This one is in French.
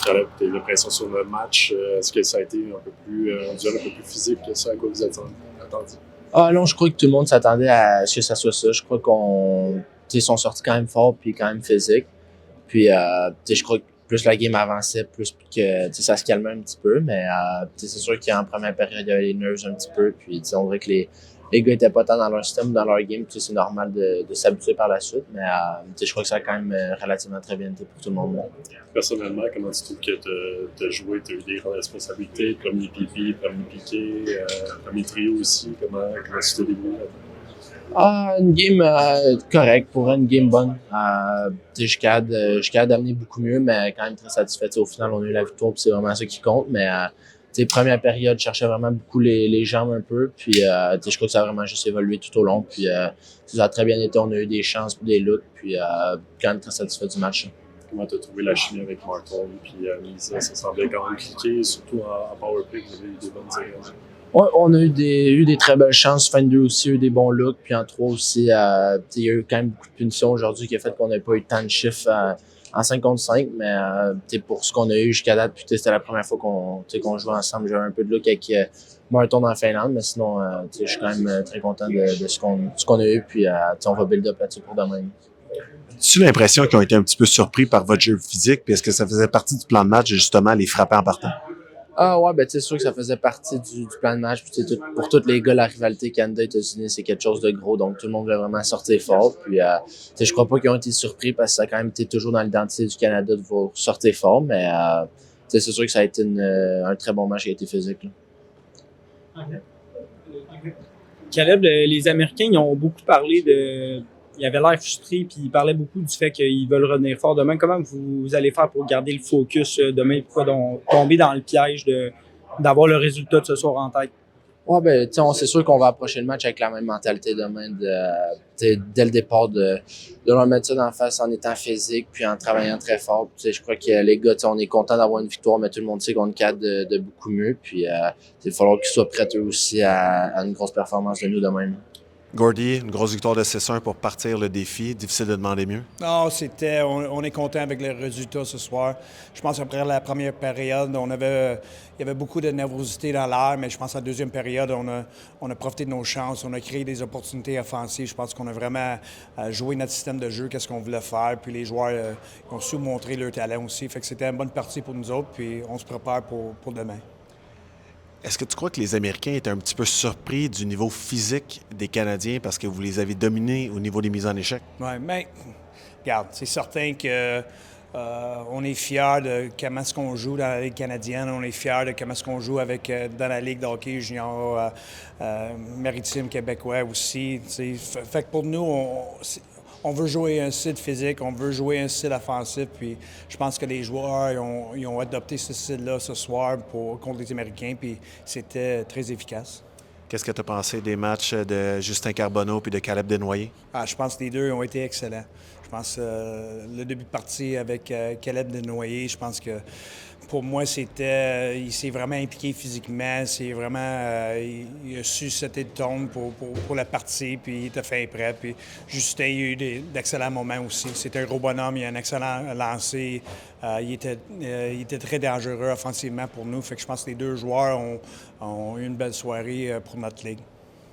Caleb, tu as eu l'impression sur le match, est-ce que ça a été un peu plus, un duel un peu plus physique que ça à quoi vous attendiez? Ah non, je crois que tout le monde s'attendait à ce que ça soit ça. Je crois ils sont sortis quand même fort puis quand même physique. Puis, je crois que plus la game avançait, plus que ça se calmait un petit peu. Mais c'est sûr qu'en première période, il y avait les nerves un petit peu. Puis on dirait que les gars étaient pas tant dans leur système, dans leur game. C'est normal de s'habituer par la suite. Mais je crois que ça a quand même relativement très bien été pour tout le monde. Personnellement, comment tu trouves que tu as joué, tu as eu des responsabilités, premier pipi, premier piqué, premier trio aussi, comment tu t'es débrouillé là-dedans? Une game correcte, pour une game bonne. Je suis capable d'amener beaucoup mieux, mais quand même très satisfait. Au final, on a eu la victoire, puis c'est vraiment ça qui compte. Mais première période, je cherchais vraiment beaucoup les jambes un peu. Puis je crois que ça a vraiment juste évolué tout au long. Puis ça a très bien été. On a eu des chances pour des looks. Puis quand même très satisfait du match. Comment tu as trouvé la chimie avec Martin puis Lisa? Ça semblait quand même cliquer, surtout en powerplay, vous avez eu des bonnes énergies. Ouais, on a eu des très belles chances. Fin de 2 aussi, eu des bons looks. Puis en 3 aussi, il y a eu quand même beaucoup de punitions aujourd'hui qui a fait qu'on n'a pas eu tant de chiffres en 5 contre 5. Mais pour ce qu'on a eu jusqu'à date, puis c'était la première fois qu'on jouait ensemble. J'avais un peu de look avec Martin en Finlande. Mais sinon, je suis quand même très content de ce qu'on a eu. Puis on va build up là-dessus pour demain. As-tu l'impression qu'ils ont été un petit peu surpris par votre jeu physique? Puis est-ce que ça faisait partie du plan de match, justement, les frapper en partant? Ah ouais, c'est sûr que ça faisait partie du plan de match. Puis, pour tous les gars, la rivalité Canada-États-Unis, c'est quelque chose de gros. Donc, tout le monde veut vraiment sortir fort. Puis, je crois pas qu'ils ont été surpris parce que ça a quand même été toujours dans l'identité du Canada de vouloir sortir fort. Mais, c'est sûr que ça a été un très bon match qui a été physique. Là. Caleb, les Américains, ils ont beaucoup parlé de... Ils avaient l'air frustrés, puis ils parlaient beaucoup du fait qu'ils veulent revenir fort demain. Comment vous allez faire pour garder le focus demain, pour pas tomber dans le piège d'avoir le résultat de ce soir en tête? Ouais, c'est sûr qu'on va approcher le match avec la même mentalité demain, dès le départ, de leur mettre ça d'en face en étant physique, puis en travaillant très fort. Je crois que les gars, on est content d'avoir une victoire, mais tout le monde sait qu'on est capable de beaucoup mieux. Puis il va falloir qu'ils soient prêts eux aussi à une grosse performance de nous demain. Gordy, une grosse victoire de 6-1 pour partir le défi. Difficile de demander mieux? Non, on est content avec les résultats ce soir. Je pense qu'après la première période, il y avait beaucoup de nervosité dans l'air, mais je pense qu'en la deuxième période, on a profité de nos chances, on a créé des opportunités offensives. Je pense qu'on a vraiment joué notre système de jeu, qu'est-ce qu'on voulait faire, puis les joueurs ont su montrer leur talent aussi. Fait que c'était une bonne partie pour nous autres, puis on se prépare pour demain. Est-ce que tu crois que les Américains étaient un petit peu surpris du niveau physique des Canadiens parce que vous les avez dominés au niveau des mises en échec? Oui, mais regarde, c'est certain que on est fiers de comment est-ce qu'on joue dans la Ligue canadienne. On est fiers de comment est-ce qu'on joue dans la Ligue de hockey junior maritime québécois aussi. Fait que pour nous, on veut jouer un style physique, on veut jouer un style offensif, puis je pense que les joueurs ils ont adopté ce style-là ce soir contre les Américains, puis c'était très efficace. Qu'est-ce que tu as pensé des matchs de Justin Carbonneau puis de Caleb Desnoyers? Je pense que les deux ont été excellents. Je pense le début de partie avec Caleb Desnoyers, je pense que pour moi, il s'est vraiment impliqué physiquement. C'est vraiment, il a su setter le ton pour la partie, puis il était fin prêt. Puis Justin, il a eu d'excellents moments aussi. C'était un gros bonhomme, il a un excellent lancer. Il était très dangereux offensivement pour nous. Fait que je pense que les deux joueurs ont eu une belle soirée pour notre ligue.